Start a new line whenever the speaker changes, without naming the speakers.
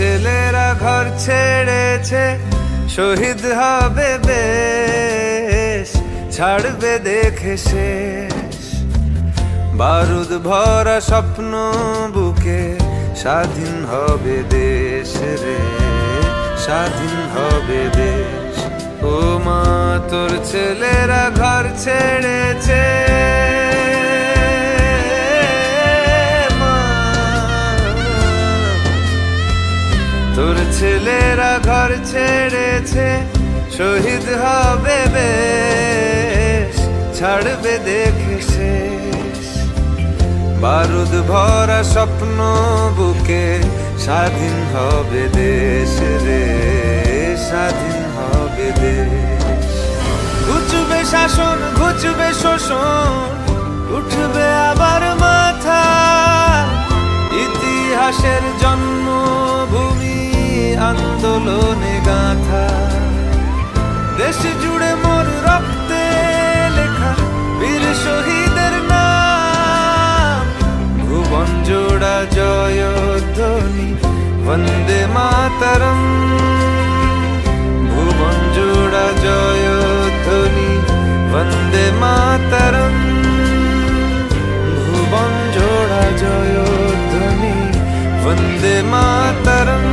ছেলেরা ঘর ছেড়েছে, শহীদ হবে বেশ, ছাড়বে দেখে শেষ। বারুদ ভরা স্বপ্ন বুকে, স্বাধীন হবে দেশ রে, স্বাধীন হবে দেশ। ও মা তোর ছেলেরা ঘর ছেড়েছে, তোর ছেলেরা ঘর ছেড়েছে, শহীদ হবে বেশ, ছাড়বে দেখে শেষ। বারুদ ভরা স্বপ্ন বুকে, স্বাধীন হবে দেশ রে, স্বাধীন হবে দেশ। ঘুচবে শাসন, ঘুচবে শোষণ, উঠবে আবার মাথা। ইতিহাসের জন্মভূমি আন্দোলনে গাথা, দেশ জুড়ে মোর রক্তে লেখা বীর শহীদের নাম। ভুবন জোড়া জয়ধ্বনি, বন্দে মাতরম। ভুবন জোড়া জয়ধ্বনি, বন্দে মাতরম। ভুবন জোড়া জয়ধ্বনি, বন্দে মাতরম।